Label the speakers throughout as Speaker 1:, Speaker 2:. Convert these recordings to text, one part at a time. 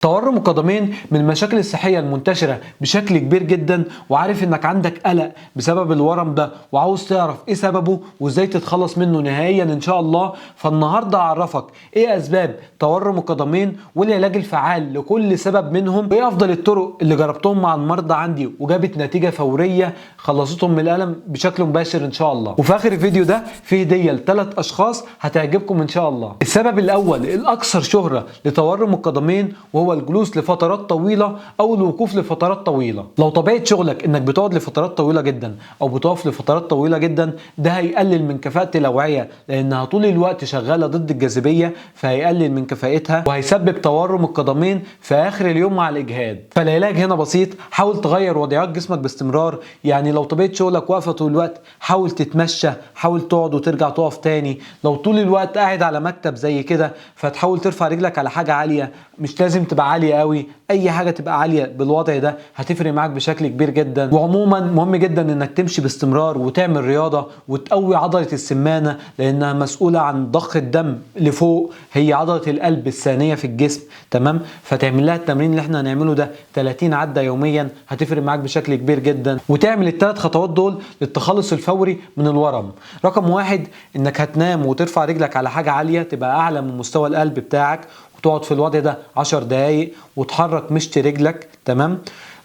Speaker 1: تورم القدمين من المشاكل الصحية المنتشرة بشكل كبير جدا، وعارف انك عندك قلق بسبب الورم ده وعاوز تعرف ايه سببه وازاي تتخلص منه نهائيا ان شاء الله. فالنهاردة اعرفك ايه اسباب تورم القدمين والعلاج الفعال لكل سبب منهم، وايه افضل الطرق اللي جربتهم مع المرضى عندي وجابت نتيجة فورية خلصتهم من الالم بشكل مباشر ان شاء الله. وفي اخر الفيديو ده في هدية ل3 اشخاص هتعجبكم ان شاء الله. السبب الاول الاكثر شهرة لتورم القدمين وهو الجلوس لفترات طويلة او الوقوف لفترات طويلة. لو طبيعة شغلك انك بتقعد لفترات طويلة جدا او بتقف لفترات طويلة جدا، ده هيقلل من كفاءة الاوعية لانها طول الوقت شغالة ضد الجاذبية، فهيقلل من كفاءتها وهيسبب تورم القدمين في اخر اليوم مع الاجهاد. فالعلاج هنا بسيط، حاول تغير وضعيات جسمك باستمرار. يعني لو طبيعة شغلك واقفة طول الوقت حاول تتمشى، حاول تقعد وترجع تقف تاني. لو طول الوقت قاعد على مكتب زي كده فتحاول ترفع رجلك على حاجة عالية، مش لازم تبقى عالية قوي، اي حاجة تبقى عالية بالوضع ده هتفرق معاك بشكل كبير جدا. وعموما مهم جدا انك تمشي باستمرار وتعمل رياضة وتقوي عضلة السمانة لانها مسؤولة عن ضخ الدم لفوق، هي عضلة القلب الثانية في الجسم. تمام؟ فتعمل لها التمرين اللي احنا هنعمله ده 30 عدة يوميا هتفرق معاك بشكل كبير جدا. وتعمل ال3 خطوات دول للتخلص الفوري من الورم. رقم 1 انك هتنام وترفع رجلك على حاجة عالية تبقى اعلى من مستوى القلب بتاعك، وتقعد في الوضع ده 10 دقايق وتحرك مشط رجلك. تمام؟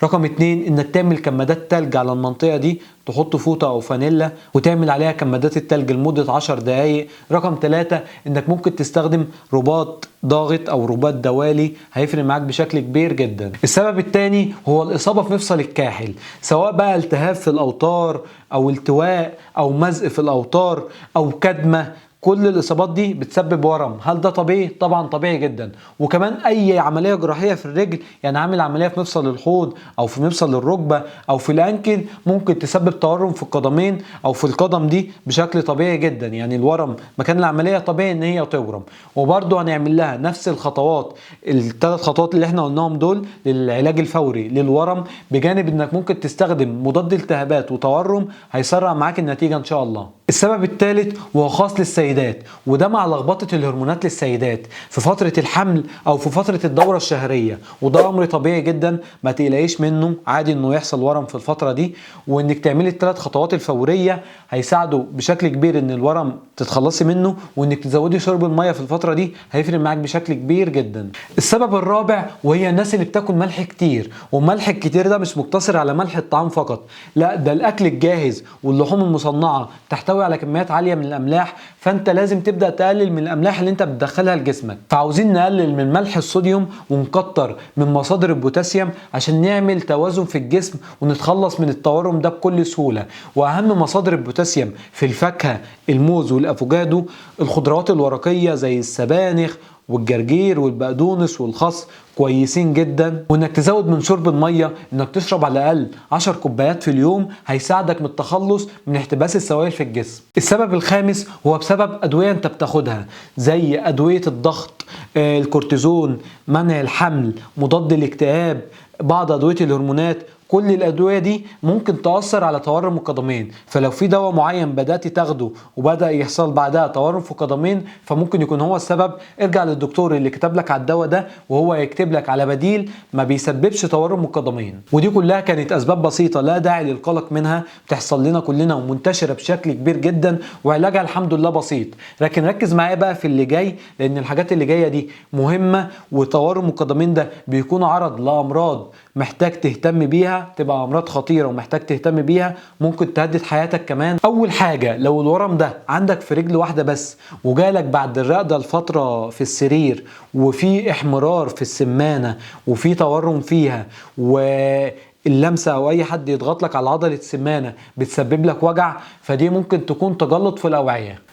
Speaker 1: رقم 2 انك تعمل كمادات تلج على المنطقة دي، تحط فوطة او فانيلا وتعمل عليها كمادات التلج لمدة 10 دقايق. رقم 3 انك ممكن تستخدم رباط ضاغط او رباط دوالي، هيفرق معاك بشكل كبير جدا. السبب الثاني هو الاصابة في مفصل الكاحل، سواء بقى التهاب في الاوتار او التواء او مزق في الاوتار او كدمة. كل الاصابات دي بتسبب ورم. هل ده طبيعي؟ طبعا طبيعي جدا. وكمان اي عمليه جراحيه في الرجل، يعني عامل عمليه في مفصل الحوض او في مفصل الركبه او في الانكل، ممكن تسبب تورم في القدمين او في القدم دي بشكل طبيعي جدا. يعني الورم مكان العمليه طبيعي ان هي تورم. وبرده هنعمل لها نفس الخطوات، ال3 خطوات اللي احنا قلناهم دول للعلاج الفوري للورم، بجانب انك ممكن تستخدم مضاد التهابات وتورم هيسرع معاك النتيجه ان شاء الله. السبب الثالث وهو خاص للسيدات، وده مع لخبطه الهرمونات للسيدات في فتره الحمل او في فتره الدوره الشهريه، وده امر طبيعي جدا ما تقلقيش منه، عادي انه يحصل ورم في الفتره دي. وانك تعملي ال3 خطوات الفوريه هيساعدوا بشكل كبير ان الورم تتخلصي منه، وانك تزودي شرب الميه في الفتره دي هيفرق معاك بشكل كبير جدا. السبب الرابع وهي الناس اللي بتاكل ملح كتير، والملح الكتير ده مش مقتصر على ملح الطعام فقط، لا ده الاكل الجاهز واللحوم المصنعه تحتوي على كميات عاليه من الاملاح، فانت لازم تبدا تقلل من الاملاح اللي انت بتدخلها لجسمك. فعاوزين نقلل من ملح الصوديوم ونكتر من مصادر البوتاسيوم عشان نعمل توازن في الجسم ونتخلص من التورم ده بكل سهوله. واهم مصادر البوتاسيوم في الفاكهه الموز والافوكادو، الخضروات الورقيه زي السبانخ والجرجير والبقدونس والخس كويسين جدا. وانك تزود من شرب الميه، انك تشرب على الاقل 10 كوبايات في اليوم هيساعدك من التخلص من احتباس السوائل في الجسم. السبب الخامس هو بسبب ادويه انت بتاخدها زي ادويه الضغط، الكورتيزون، منع الحمل، مضاد الاكتئاب، بعض ادويه الهرمونات. كل الادويه دي ممكن تاثر على تورم القدمين، فلو في دواء معين بدات تاخده وبدا يحصل بعدها تورم في القدمين فممكن يكون هو السبب. ارجع للدكتور اللي كتب لك على الدواء ده وهو يكتب لك على بديل ما بيسببش تورم القدمين. ودي كلها كانت اسباب بسيطه لا داعي للقلق منها، بتحصل لنا كلنا ومنتشره بشكل كبير جدا وعلاجها الحمد لله بسيط. لكن ركز معايا بقى في اللي جاي، لان الحاجات اللي جايه دي مهمه. وتورم القدمين ده بيكون عرض لامراض محتاج تهتم بيها، تبقى امراض خطيره ومحتاج تهتم بيها، ممكن تهدد حياتك كمان. اول حاجه لو الورم ده عندك في رجل واحده بس وجالك بعد الرقده لفتره في السرير وفي احمرار في السمانه وفي تورم فيها، واللمسه او اي حد يضغط لك على عضله السمانه بتسبب لك وجع، فدي ممكن تكون تجلط في الاوعيه.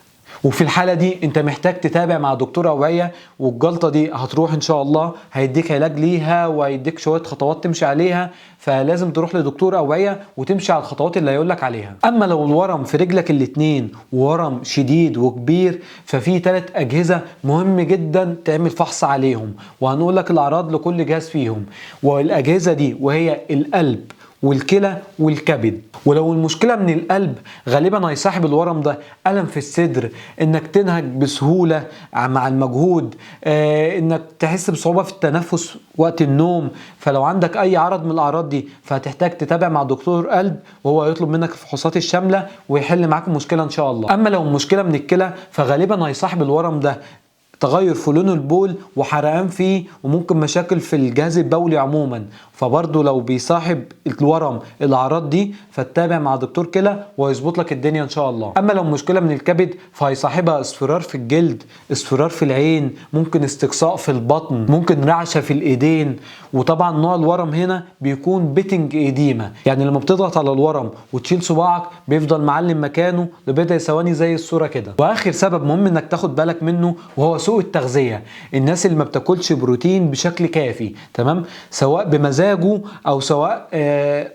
Speaker 1: وفي الحالة دي انت محتاج تتابع مع دكتور اوعية، والجلطة دي هتروح ان شاء الله، هيديك علاج ليها وهيديك شوية خطوات تمشي عليها. فلازم تروح لدكتور اوعية وتمشي على الخطوات اللي هيقولك عليها. اما لو الورم في رجلك الاتنين ورم شديد وكبير، ففي 3 اجهزة مهم جدا تعمل فحص عليهم، وهنقولك الاعراض لكل جهاز فيهم. والاجهزة دي وهي القلب والكلى والكبد. ولو المشكله من القلب غالبا هيصاحب الورم ده الم في الصدر، انك تنهج بسهوله مع المجهود، انك تحس بصعوبه في التنفس وقت النوم. فلو عندك اي عرض من الاعراض دي فهتحتاج تتابع مع دكتور قلب، وهو يطلب منك الفحوصات الشامله ويحل معاك المشكله ان شاء الله. اما لو المشكله من الكلى فغالبا هيصاحب الورم ده تغير في لون البول وحرقان فيه، وممكن مشاكل في الجهاز البولي عموما. فبرضه لو بيصاحب الورم الاعراض دي فتتابع مع دكتور كلى وهيظبط لك الدنيا ان شاء الله. اما لو مشكله من الكبد فهيصاحبها اصفرار في الجلد، اصفرار في العين، ممكن استقصاء في البطن، ممكن رعشه في الايدين. وطبعا نوع الورم هنا بيكون بيتنج ايديما، يعني لما بتضغط على الورم وتشيل صباعك بيفضل معلم مكانه لبضع ثواني زي الصوره كده. واخر سبب مهم انك تاخد بالك منه وهو سوء التغذيه. الناس اللي ما بتاكلش بروتين بشكل كافي، تمام، سواء بمزاجه او سواء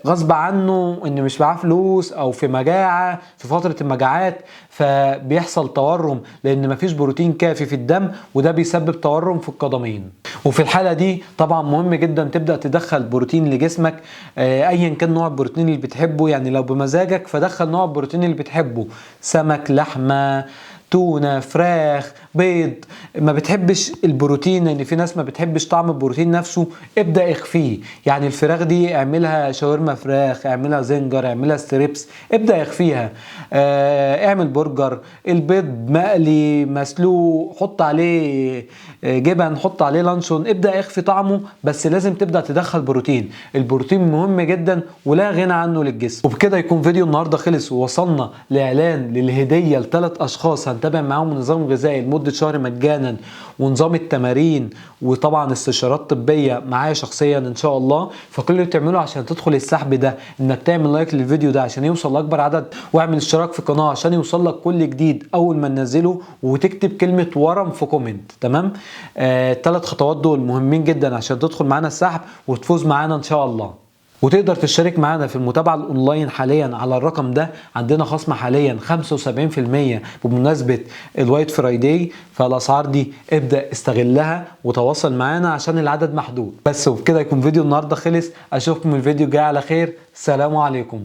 Speaker 1: غصب عنه ان مش معاه فلوس او في مجاعه في فتره المجاعات، فبيحصل تورم لان مفيش بروتين كافي في الدم، وده بيسبب تورم في القدمين. وفي الحاله دي طبعا مهم جدا تبدا تدخل بروتين لجسمك، ايا كان نوع البروتين اللي بتحبه. يعني لو بمزاجك فدخل نوع البروتين اللي بتحبه، سمك، لحمه، تونة، فراخ، بيض. ما بتحبش البروتين لان في ناس ما بتحبش طعم البروتين نفسه، ابدأ اخفيه. يعني الفراخ دي اعملها شاورما فراخ، اعملها زنجر، اعملها ستريبس، ابدأ اخفيها. اعمل برجر. البيض مقلي مسلوق، حط عليه جبن، حط عليه لانشون، ابدأ اخفي طعمه، بس لازم تبدأ تدخل بروتين. البروتين مهم جدا ولا غنى عنه للجسم. وبكده يكون فيديو النهارده خلص، ووصلنا لاعلان للهدية ل3 اشخاص هنتابع معاهم نظام غذائي لمدة شهر مجانا، ونظام التمارين، وطبعا استشارات طبية معايا شخصيا ان شاء الله. فكل اللي بتعمله عشان تدخل السحب ده انك تعمل لايك للفيديو ده عشان يوصل لاكبر عدد، واعمل اشتراك في القناة عشان يوصل لك كل جديد اول ما ننزله، وتكتب كلمة ورم في كومنت، تمام. 3 خطوات دول مهمين جدا عشان تدخل معانا السحب وتفوز معانا ان شاء الله. وتقدر تشترك معانا في المتابعة الأونلاين حاليا على الرقم ده. عندنا خصم حاليا 75% بمناسبة الوايت فرايداي، فالأسعار دي ابدأ استغلها وتواصل معانا عشان العدد محدود بس. وبكده يكون فيديو النهاردة خلص. أشوفكم الفيديو الجاي على خير. سلام عليكم.